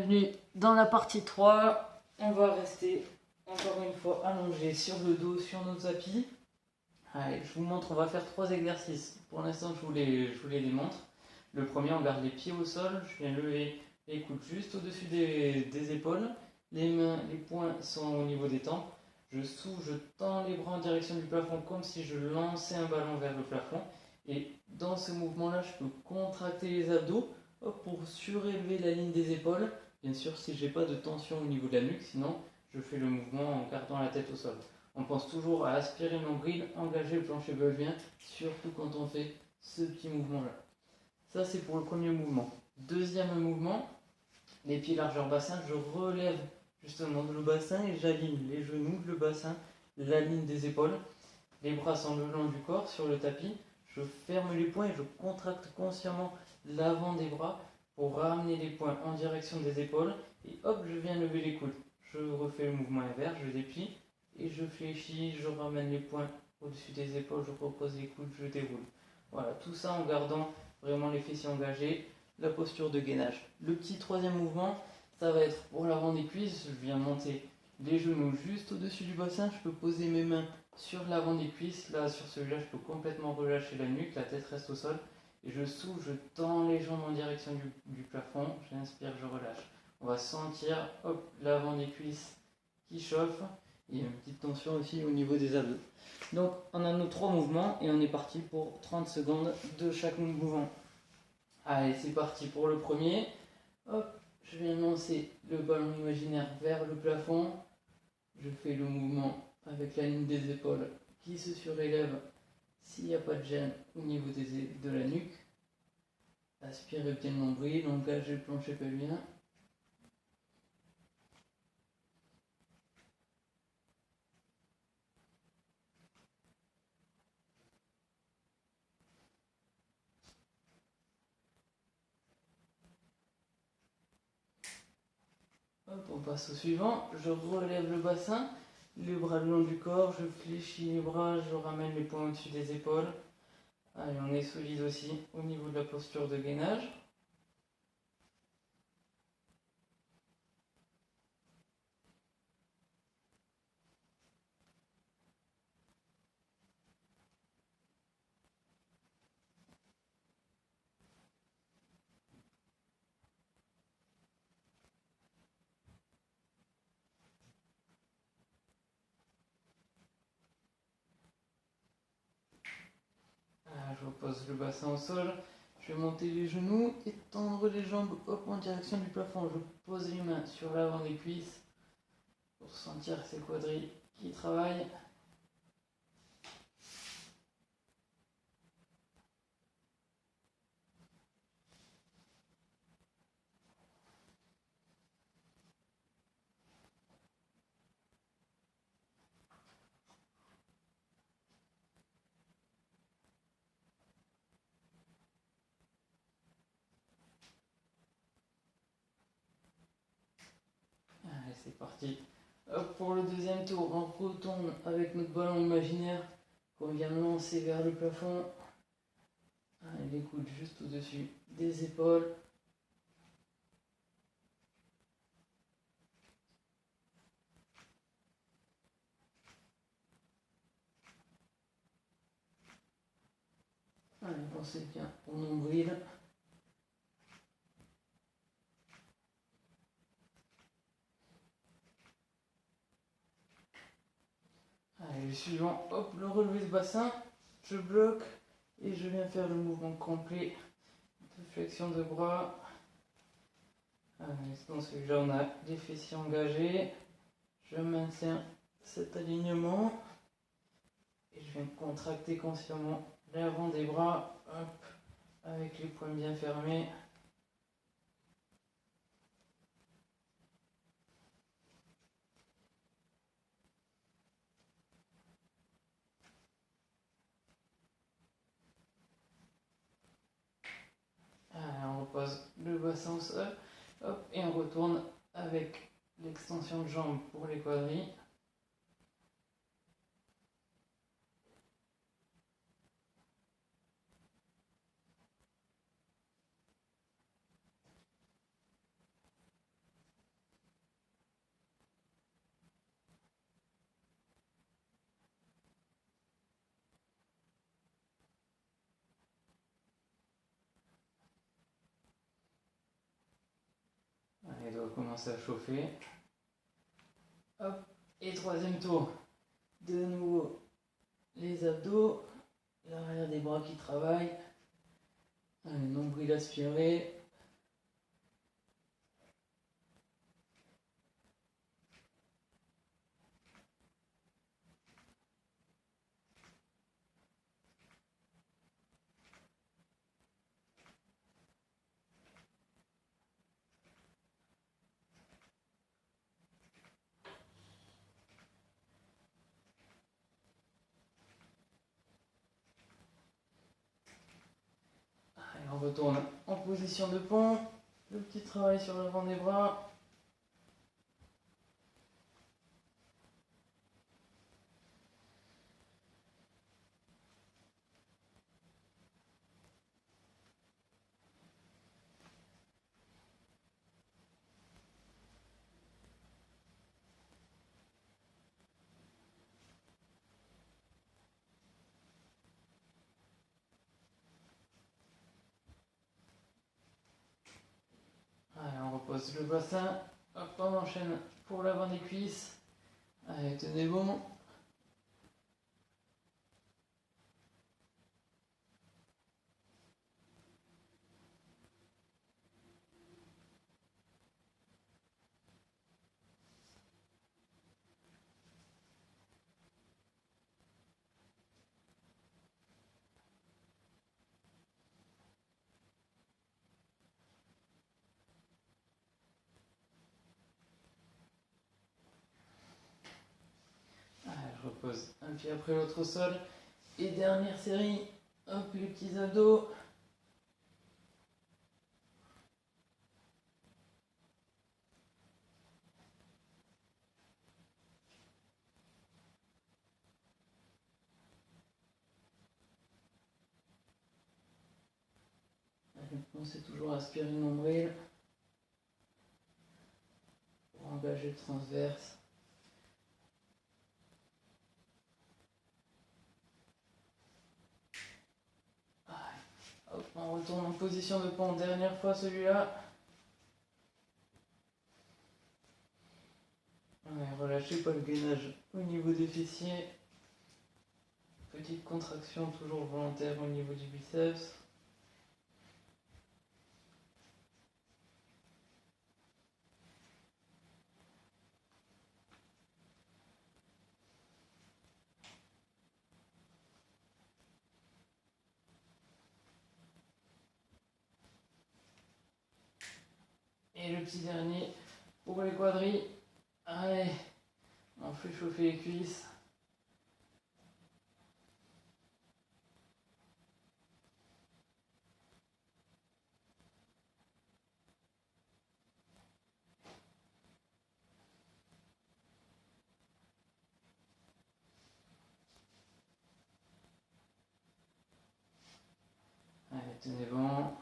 bienvenue dans la partie 3. On va rester encore une fois allongé sur le dos, sur nos tapis. Allez, je vous montre, on va faire 3 exercices. Pour l'instant, je vous les démontre. Le premier, on garde les pieds au sol. Je viens lever les coudes juste au-dessus des épaules. Les mains, les poings sont au niveau des tempes. Je souffle, je tends les bras en direction du plafond comme si je lançais un ballon vers le plafond. Et dans ce mouvement-là, je peux contracter les abdos pour surélever la ligne des épaules. Bien sûr, si j'ai pas de tension au niveau de la nuque, sinon je fais le mouvement en gardant la tête au sol. On pense toujours à aspirer le nombril, engager le plancher pelvien, surtout quand on fait ce petit mouvement-là. Ça, c'est pour le premier mouvement. Deuxième mouvement, les pieds largeur bassin, je relève justement le bassin et j'aligne les genoux, le bassin, la ligne des épaules. Les bras sont le long du corps sur le tapis. Je ferme les poings et je contracte consciemment l'avant des bras pour ramener les poings en direction des épaules. Et hop, je viens lever les coudes. Je refais le mouvement inverse, je déplie et je fléchis, je ramène les poings au-dessus des épaules, je repose les coudes, je déroule. Voilà, tout ça en gardant vraiment les fessiers engagés, la posture de gainage. Le petit troisième mouvement, ça va être pour l'avant des cuisses. Je viens monter les genoux juste au-dessus du bassin, je peux poser mes mains sur l'avant des cuisses. Là, sur celui-là, je peux complètement relâcher la nuque, la tête reste au sol. Et je souffle, je tends les jambes en direction du plafond. J'inspire, je relâche. On va sentir, hop, l'avant des cuisses qui chauffe. Et une petite tension aussi au niveau des abdos. Donc, on a nos 3 mouvements et on est parti pour 30 secondes de chaque mouvement. Allez, c'est parti pour le premier. Hop, je viens lancer le ballon imaginaire vers le plafond. Je fais le mouvement avec la ligne des épaules qui se surélève s'il n'y a pas de gêne au niveau de la nuque. Aspirez bien le nombril, engagez le plancher pelvien. Hop, on passe au suivant. Je relève le bassin, les bras le long du corps, je fléchis les bras, je ramène les poings au-dessus des épaules. Allez, on est solide aussi au niveau de la posture de gainage. Je repose le bassin au sol. Je vais monter les genoux, étendre les jambes hop en direction du plafond. Je pose les mains sur l'avant des cuisses pour sentir ces quadrilles qui travaillent. Allez, c'est parti. Hop, pour le deuxième tour, on retourne avec notre ballon imaginaire qu'on vient lancer vers le plafond. Allez, les coudes juste au-dessus des épaules. Allez, pensez bien au nombril. Allez, le suivant, hop, le relevé de bassin. Je bloque et je viens faire le mouvement complet de flexion de bras. Allez, dans celui-là, on a les fessiers engagés. Je maintiens cet alignement et je viens contracter consciemment l'avant des bras, hop, avec les poings bien fermés. Allez, on repose le bassin au sol, hop, et on retourne avec l'extension de jambes pour les quadrilles. il doit commencer à chauffer. Hop. Et troisième tour. De nouveau, les abdos. L'arrière des bras qui travaillent. Un nombril aspiré. Allez, on retourne en position de pont. Le petit travail sur l'avant des bras. Allez, on repose le bassin. Hop, on enchaîne pour l'avant des cuisses. Allez, tenez bon. Allez, je repose un pied après l'autre au sol. Et dernière série. Hop, les petits abdos. Allez, pensez toujours à aspirer le nombril. Pour engager le transverse. Hop, on retourne en position de pont. Dernière fois celui-là. Ouais, relâchez pas le gainage au niveau des fessiers. Petite contraction toujours volontaire au niveau du biceps. Et le petit dernier pour les quadris. Allez, on fait chauffer les cuisses. Allez, tenez bon.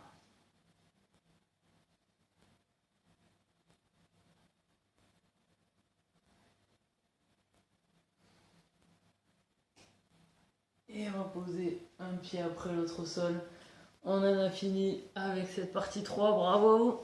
Et reposer un pied après l'autre au sol. On en a fini avec cette partie 3, bravo!